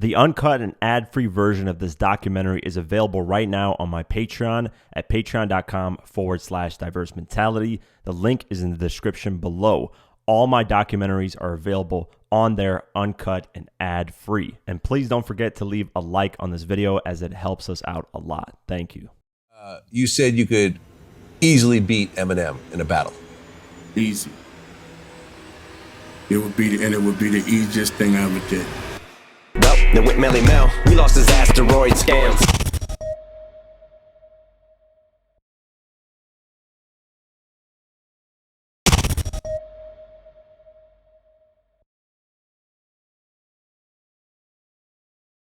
The uncut and ad-free version of this documentary is available right now on my Patreon at patreon.com/diverse mentality. The link is in the description below. All my documentaries are available on there, uncut and ad-free. And please don't forget to leave a like on this video as it helps us out a lot. Thank you. You said you could easily beat Eminem in a battle. Easy. It would be the easiest thing I ever did. Well, then with Melle Mel, we lost his asteroid scams.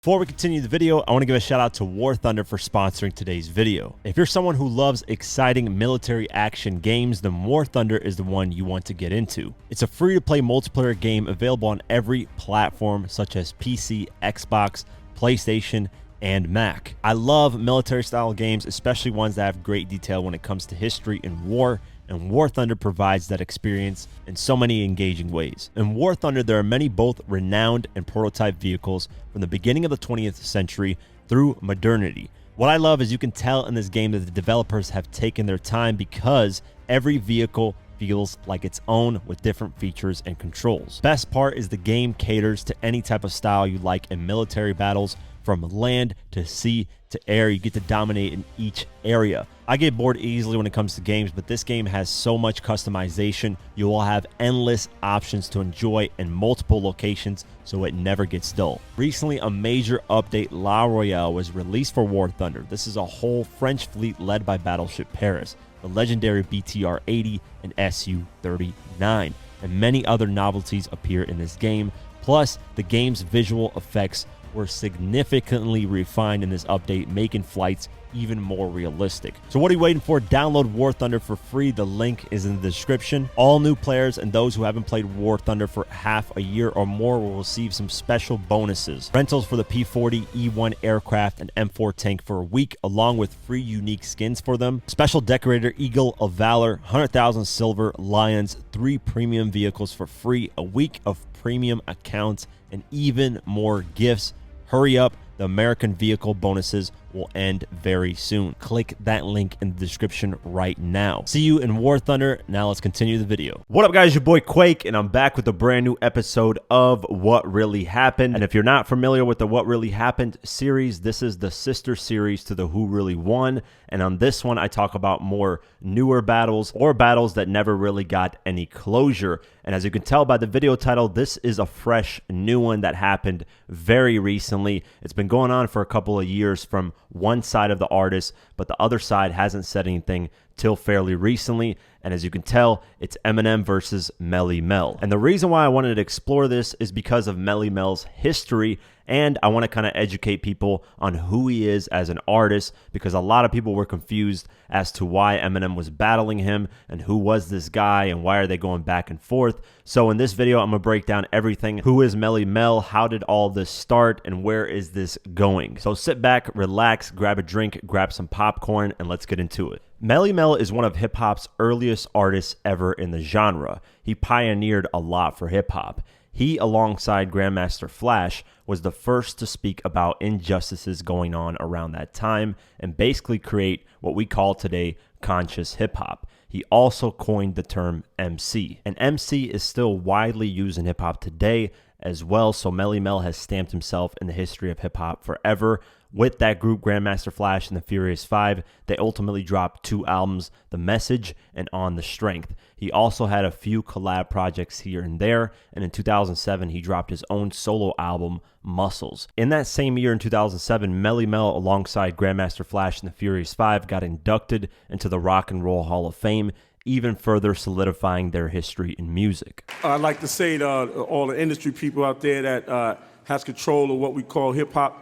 Before we continue the video, I want to give a shout out to War Thunder for sponsoring today's video. If you're someone who loves exciting military action games, then War Thunder is the one you want to get into. It's a free-to-play multiplayer game available on every platform such as PC, Xbox, PlayStation, and Mac. I love military-style games, especially ones that have great detail when it comes to history and war, and War Thunder provides that experience in so many engaging ways. In War Thunder, there are many both renowned and prototype vehicles from the beginning of the 20th century through modernity. What I love is you can tell in this game that the developers have taken their time because every vehicle feels like its own with different features and controls. Best part is the game caters to any type of style you like in military battles, from land to sea to air. You get to dominate in each area. I get bored easily when it comes to games, but this game has so much customization. You will have endless options to enjoy in multiple locations, so it never gets dull. Recently, a major update, La Royale, was released for War Thunder. This is a whole French fleet led by Battleship Paris, the legendary BTR-80 and Su-39, and many other novelties appear in this game. Plus, the game's visual effects were significantly refined in this update, making flights even more realistic. So what are you waiting for? Download War Thunder for free. The link is in the description. All new players and those who haven't played War Thunder for half a year or more will receive some special bonuses. Rentals for the P-40, E-1 aircraft, and M4 tank for a week, along with free unique skins for them. Special decorator Eagle of Valor, 100,000 silver, Lions, 3 premium vehicles for free, a week of premium accounts, and even more gifts. Hurry up, the American vehicle bonuses will end very soon. Click that link in the description right now. See you in War Thunder. Now let's continue the video. What up, guys? Your boy Quake, and I'm back with a brand new episode of What Really Happened. And if you're not familiar with the What Really Happened series, this is the sister series to the Who Really Won. And on this one, I talk about more newer battles or battles that never really got any closure. And as you can tell by the video title, this is a fresh new one that happened very recently. It's been going on for a couple of years from one side of the artist, but the other side hasn't said anything till fairly recently. And as you can tell, it's Eminem versus Melle Mel. And the reason why I wanted to explore this is because of Melle Mel's history, and I want to kind of educate people on who he is as an artist, because a lot of people were confused as to why Eminem was battling him and who was this guy and why are they going back and forth. So in this video, I'm going to break down everything. Who is Melle Mel? How did all this start? And where is this going? So sit back, relax, grab a drink, grab some popcorn, and let's get into it. Melle Mel is one of hip-hop's earliest artists ever in the genre. He pioneered a lot for hip-hop. He, alongside Grandmaster Flash, was the first to speak about injustices going on around that time and basically create what we call today conscious hip-hop. He also coined the term MC. And MC is still widely used in hip-hop today as well, so Melle Mel has stamped himself in the history of hip-hop forever. With that group, Grandmaster Flash and the Furious Five, they ultimately dropped 2 albums, The Message and On the Strength. He also had a few collab projects here and there, and in 2007, he dropped his own solo album, Muscles. In that same year, in 2007, Melle Mel, alongside Grandmaster Flash and the Furious Five, got inducted into the Rock and Roll Hall of Fame, even further solidifying their history in music. I'd like to say to all the industry people out there that has control of what we call hip-hop,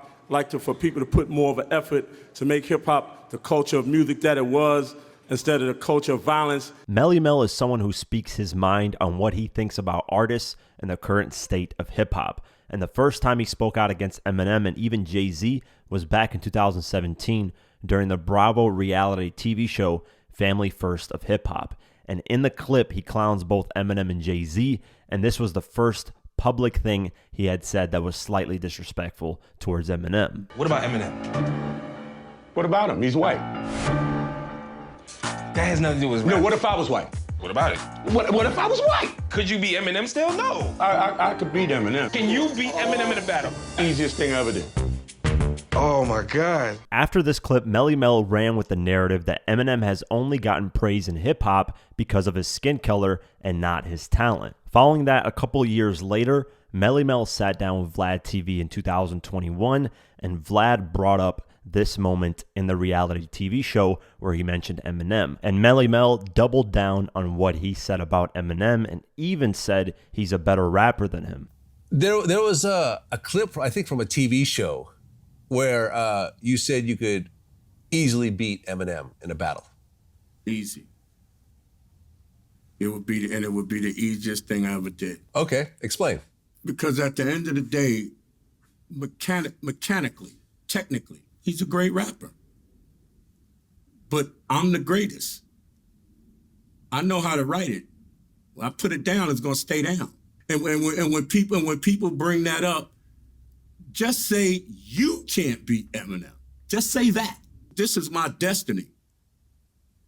for people to put more of an effort to make hip-hop the culture of music that it was, instead of the culture of violence. Melle Mel is someone who speaks his mind on what he thinks about artists and the current state of hip-hop. And the first time he spoke out against Eminem and even Jay-Z was back in 2017 during the Bravo reality TV show Family First of Hip Hop. And in the clip, he clowns both Eminem and Jay-Z, and this was the first public thing he had said that was slightly disrespectful towards Eminem. What about Eminem? What about him? He's white. That has nothing to do with No, rap. what if I was white? What about it? What if I was white? Could you beat Eminem still? No. I could beat Eminem. Can you beat Eminem in a battle? Easiest thing I ever did. Oh my God. After this clip, Melle Mel ran with the narrative that Eminem has only gotten praise in hip-hop because of his skin color and not his talent. Following that, a couple years later, Melle Mel sat down with Vlad TV in 2021, and Vlad brought up this moment in the reality TV show where he mentioned Eminem. And Melle Mel doubled down on what he said about Eminem and even said he's a better rapper than him. There was a clip, I think, from a TV show where you said you could easily beat Eminem in a battle. Easy. It would be the easiest thing I ever did. Okay, explain. Because at the end of the day, mechanically, technically, he's a great rapper. But I'm the greatest. I know how to write it. When I put it down, it's gonna stay down. And when people bring that up, just say you can't beat Eminem. Just say that. This is my destiny.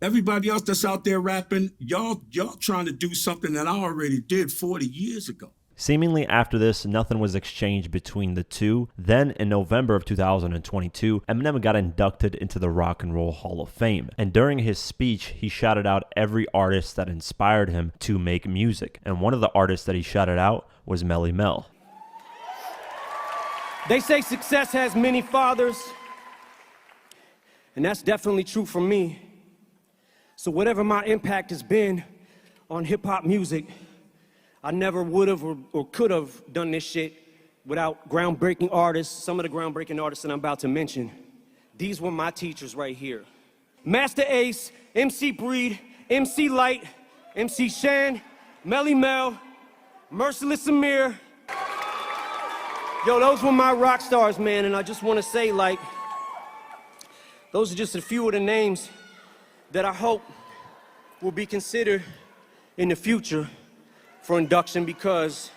Everybody else that's out there rapping, y'all trying to do something that I already did 40 years ago. Seemingly after this, nothing was exchanged between the two. Then in November of 2022, Eminem got inducted into the Rock and Roll Hall of Fame. And during his speech, he shouted out every artist that inspired him to make music. And one of the artists that he shouted out was Melle Mel. They say success has many fathers, and that's definitely true for me. So whatever my impact has been on hip-hop music, I never would have or could have done this shit without groundbreaking artists, some of the groundbreaking artists that I'm about to mention. These were my teachers right here. Master Ace, MC Breed, MC Light, MC Shan, Melle Mel, Merciless Amir. Yo, those were my rock stars, man, and I just want to say, like, those are just a few of the names that I hope will be considered in the future for induction, because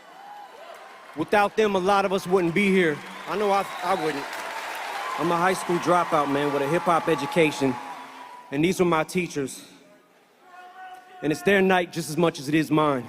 without them, a lot of us wouldn't be here. I know I wouldn't. I'm a high school dropout, man, with a hip-hop education, and these were my teachers. And it's their night just as much as it is mine.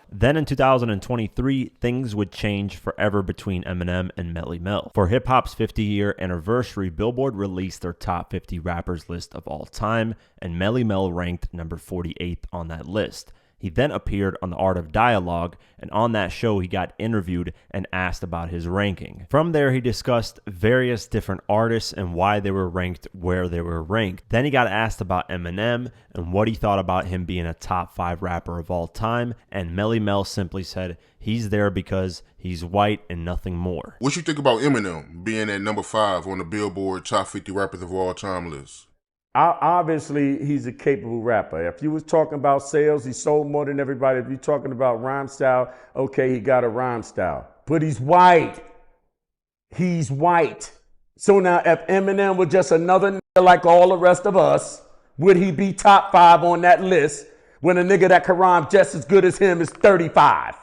Then in 2023, things would change forever between Eminem and Melle Mel. For hip-hop's 50-year anniversary, Billboard released their top 50 rappers list of all time, and Melle Mel ranked number 48th on that list. He then appeared on The Art of Dialogue, and on that show he got interviewed and asked about his ranking. From there, he discussed various different artists and why they were ranked where they were ranked. Then he got asked about Eminem and what he thought about him being a top 5 rapper of all time, and Melle Mel simply said he's there because he's white and nothing more. What you think about Eminem being at number 5 on the Billboard top 50 rappers of all time list? Obviously, he's a capable rapper. If you was talking about sales, he sold more than everybody. If you're talking about rhyme style, okay, he got a rhyme style. But he's white. He's white. So now if Eminem was just another nigga like all the rest of us, would he be top 5 on that list when a nigga that can rhyme just as good as him is 35?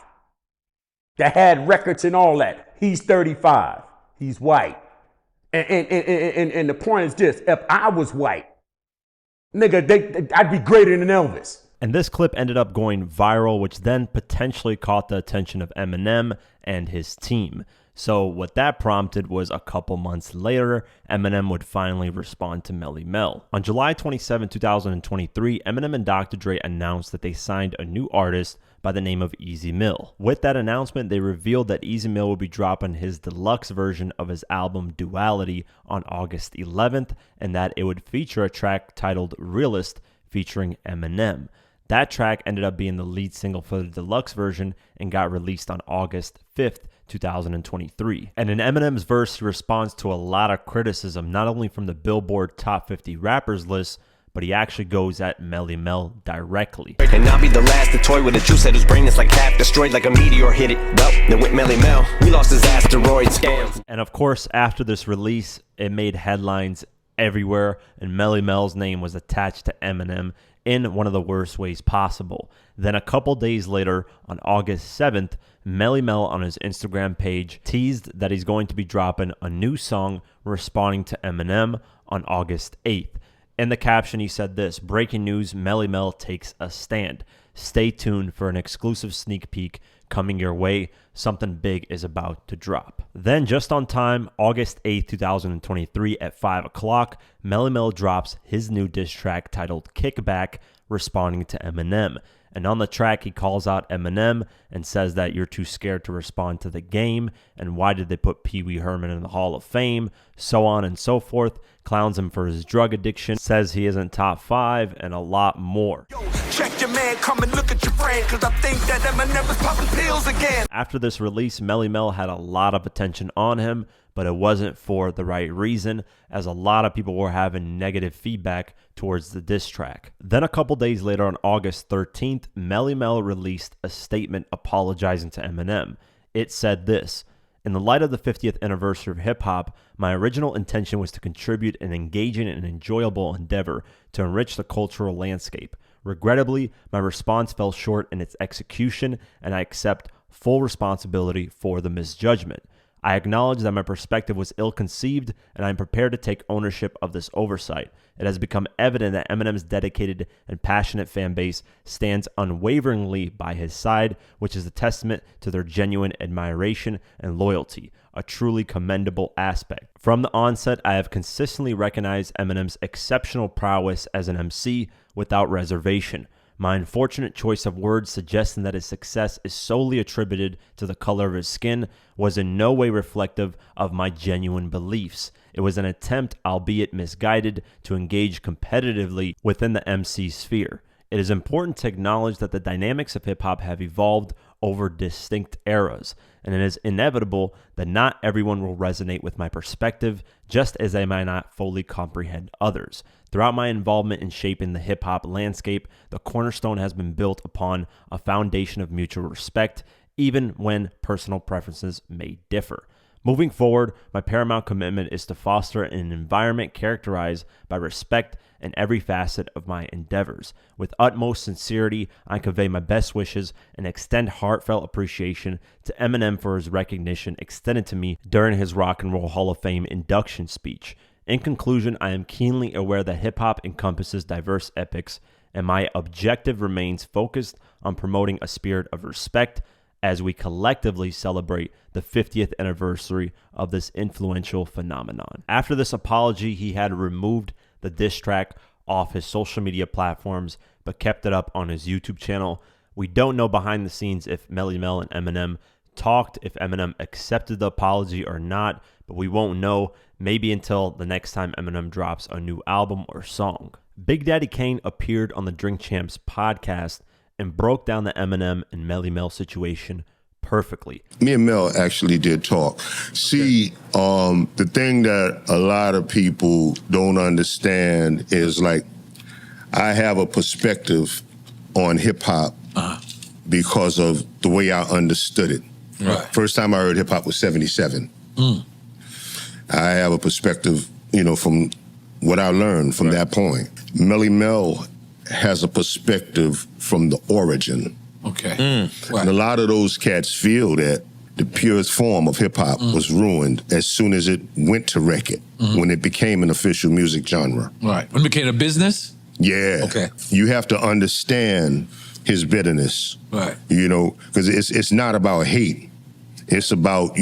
That had records and all that. He's 35. He's white. And the point is this, if I was white, nigga, I'd be greater than Elvis. And this clip ended up going viral, which then potentially caught the attention of Eminem and his team. So what that prompted was a couple months later, Eminem would finally respond to Melle Mel. On July 27, 2023, Eminem and Dr. Dre announced that they signed a new artist by the name of Easy Mill. With that announcement, they revealed that Easy Mill would be dropping his deluxe version of his album Duality on August 11th, and that it would feature a track titled Realist featuring Eminem. That track ended up being the lead single for the deluxe version and got released on August 5th, 2023. And in Eminem's verse, he responds to a lot of criticism, not only from the Billboard Top 50 Rappers list, but he actually goes at Melle Mel directly. And I'll be the last to toy with a juice that whose brain is like half destroyed, like a meteor hit it. Well, then with Melle Mel, we lost his asteroid scams. And of course, after this release, it made headlines everywhere, and Melle Mel's name was attached to Eminem in one of the worst ways possible. Then a couple days later, on August 7th, Melle Mel on his Instagram page teased that he's going to be dropping a new song responding to Eminem on August 8th. In the caption, he said this: "Breaking news, Melle Mel takes a stand. Stay tuned for an exclusive sneak peek coming your way. Something big is about to drop." Then, just on time, August 8th, 2023 at 5 o'clock, Melle Mel drops his new diss track titled Kickback, responding to Eminem. And on the track, he calls out Eminem and says that you're too scared to respond to the game, and why did they put Pee Wee Herman in the Hall of Fame, so on and so forth, clowns him for his drug addiction, says he isn't top 5, and a lot more. Yo, check your man, come and look at your friend, cause I think that Eminem is popping pills again. After this release, Melle Mel had a lot of attention on him, but it wasn't for the right reason, as a lot of people were having negative feedback towards the diss track. Then a couple days later, on August 13th, Melle Mel released a statement apologizing to Eminem. It said this: "In the light of the 50th anniversary of hip-hop, my original intention was to contribute an engaging and enjoyable endeavor to enrich the cultural landscape. Regrettably, my response fell short in its execution, and I accept full responsibility for the misjudgment. I acknowledge that my perspective was ill-conceived, and I am prepared to take ownership of this oversight. It has become evident that Eminem's dedicated and passionate fan base stands unwaveringly by his side, which is a testament to their genuine admiration and loyalty, a truly commendable aspect. From the onset, I have consistently recognized Eminem's exceptional prowess as an MC without reservation. My unfortunate choice of words suggesting that his success is solely attributed to the color of his skin was in no way reflective of my genuine beliefs. It was an attempt, albeit misguided, to engage competitively within the MC sphere. It is important to acknowledge that the dynamics of hip-hop have evolved over distinct eras, and it is inevitable that not everyone will resonate with my perspective, just as they might not fully comprehend others. Throughout my involvement in shaping the hip-hop landscape, the cornerstone has been built upon a foundation of mutual respect, even when personal preferences may differ. Moving forward, my paramount commitment is to foster an environment characterized by respect in every facet of my endeavors. With utmost sincerity, I convey my best wishes and extend heartfelt appreciation to Eminem for his recognition extended to me during his Rock and Roll Hall of Fame induction speech. In conclusion, I am keenly aware that hip-hop encompasses diverse epochs, and my objective remains focused on promoting a spirit of respect as we collectively celebrate the 50th anniversary of this influential phenomenon. After this apology, he had removed the diss track off his social media platforms, but kept it up on his YouTube channel. We don't know behind the scenes if Melle Mel and Eminem talked, if Eminem accepted the apology or not, but we won't know maybe until the next time Eminem drops a new album or song. Big Daddy Kane appeared on the Drink Champs podcast and broke down the Eminem and Melle Mel situation perfectly. Me and Mel actually did talk. See, the thing that a lot of people don't understand is, like, I have a perspective on hip-hop because of the way I understood it. Right. First time I heard hip-hop was 77. I have a perspective, from what I learned from that point. Melle Mel has a perspective from the origin. Okay. And a lot of those cats feel that the purest form of hip-hop was ruined as soon as it went to record, when it became an official music genre. Right. When it became a business? Yeah. Okay. You have to understand his bitterness. Right. Because it's not about hate. It's about,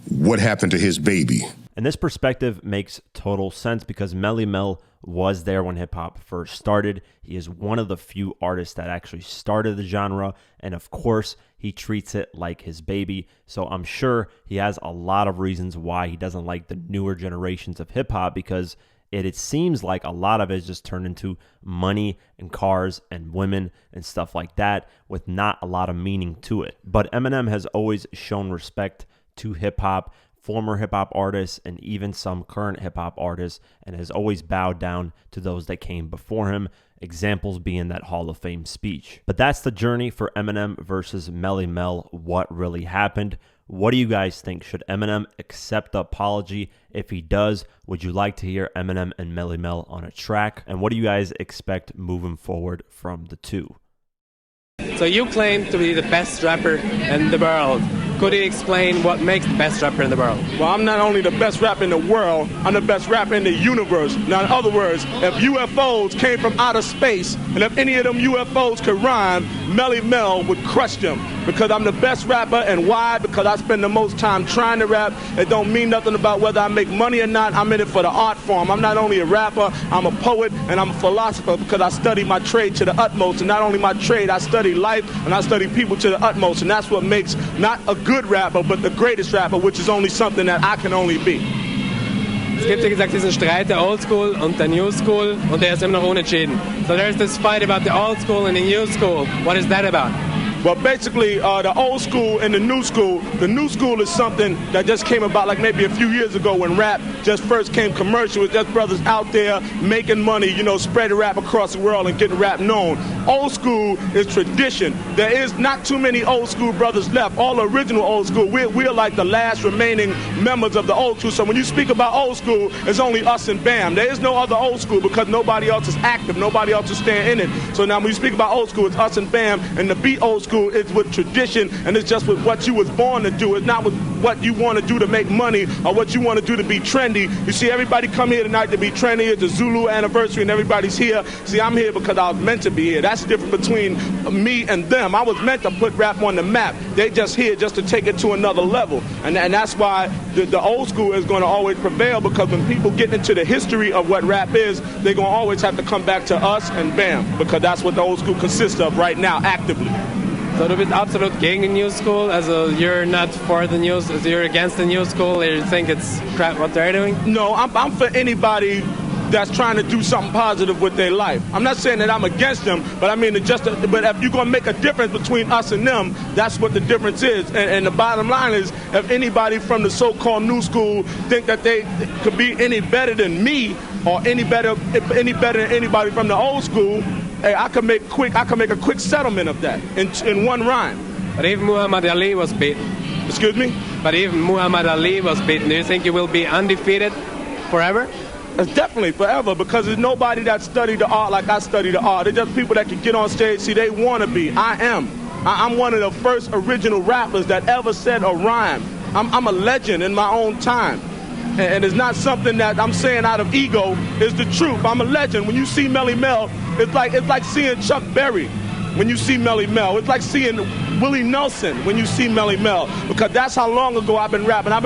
what happened to his baby. And this perspective makes total sense because Melle Mel was there when hip-hop first started. He is one of the few artists that actually started the genre, and of course, he treats it like his baby. So I'm sure he has a lot of reasons why he doesn't like the newer generations of hip-hop, because it seems like a lot of it is just turned into money and cars and women and stuff like that with not a lot of meaning to it. But Eminem has always shown respect to hip-hop, former hip-hop artists, and even some current hip-hop artists, and has always bowed down to those that came before him, examples being that Hall of Fame speech. But that's the journey for Eminem versus Melle Mel. What really happened? What do you guys think? Should Eminem accept the apology? If he does, would you like to hear Eminem and Melle Mel on a track? And what do you guys expect moving forward from the two? So you claim to be the best rapper in the world. Could you explain what makes the best rapper in the world? Well, I'm not only the best rapper in the world, I'm the best rapper in the universe. Now, in other words, if UFOs came from outer space, and if any of them UFOs could rhyme, Melle Mel would crush them. Because I'm the best rapper, and why? Because I spend the most time trying to rap. It don't mean nothing about whether I make money or not. I'm in it for the art form. I'm not only a rapper, I'm a poet, and I'm a philosopher because I study my trade to the utmost. And not only my trade, I study life, and I study people to the utmost. And that's what makes not a good rapper, but the greatest rapper, which is only something that I can only be. Es gibt, wie gesagt, diesen Streit der Old School und der New School, und der ist immer noch unentschieden. So there's this fight about the Old School and the New School. What is that about? Well, basically, the old school and the new school is something that just came about like maybe a few years ago when rap just first came commercial. With just brothers out there making money, you know, spreading rap across the world and getting rap known. Old school is tradition. There is not too many old school brothers left. All original old school, we're like the last remaining members of the old school. So when you speak about old school, it's only us and Bam. There is no other old school because nobody else is active, nobody else is staying in it. So now when you speak about old school, it's us and Bam, and to be old school, it's with tradition, and it's just with what you was born to do. It's not with what you want to do to make money or what you want to do to be trendy. You see, everybody come here tonight to be trendy. It's a Zulu anniversary, and everybody's here. See, I'm here because I was meant to be here. That's different between me and them. I was meant to put rap on the map. They just here just to take it to another level, and that's why the old school is going to always prevail, because when people get into the history of what rap is, they're going to always have to come back to us and Bam, because that's what the old school consists of right now, actively. So du bist absolut gegen die New School, also you're not for the New, so you're against the New School, or you think it's crap what they're doing? No, I'm for anybody that's trying to do something positive with their life. I'm not saying that I'm against them, but I mean, but if you're going to make a difference between us and them, that's what the difference is. And the bottom line is, if anybody from the so-called new school think that they could be any better than me, or any better than anybody from the old school, hey, I can make a quick settlement of that in one rhyme. But even Muhammad Ali was beaten. Excuse me? But even Muhammad Ali was beaten. Do you think you will be undefeated forever? It's definitely forever, because there's nobody that studied the art like I studied the art. They're just people that can get on stage, see, they want to be. I'm one of the first original rappers that ever said a rhyme. I'm a legend in my own time. And it's not something that I'm saying out of ego. It's the truth. I'm a legend. When you see Melle Mel, it's like seeing Chuck Berry when you see Melle Mel. It's like seeing Willie Nelson when you see Melle Mel, because that's how long ago I've been rapping. I'm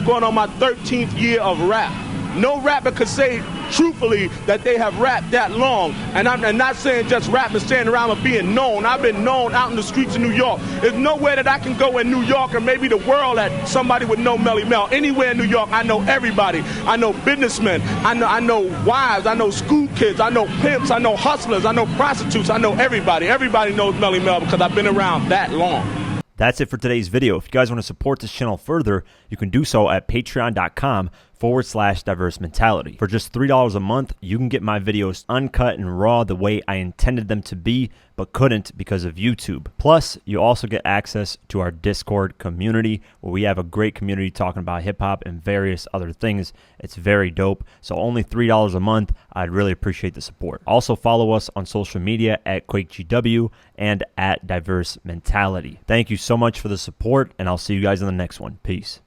going on my 13th year of rap. No rapper could say truthfully that they have rapped that long. And I'm not saying just rapping, standing around and being known. I've been known out in the streets of New York. There's nowhere that I can go in New York, or maybe the world, that somebody would know Melle Mel. Anywhere in New York, I know everybody. I know businessmen. I know wives. I know school kids. I know pimps. I know hustlers. I know prostitutes. I know everybody. Everybody knows Melle Mel because I've been around that long. That's it for today's video. If you guys want to support this channel further, you can do so at patreon.com/diverse mentality. For just $3 a month, you can get my videos uncut and raw the way I intended them to be, but couldn't because of YouTube. Plus, you also get access to our Discord community, where we have a great community talking about hip-hop and various other things. It's very dope. So only $3 a month. I'd really appreciate the support. Also, follow us on social media at QuakeGW and at Diverse Mentality. Thank you so much for the support, and I'll see you guys in the next one. Peace.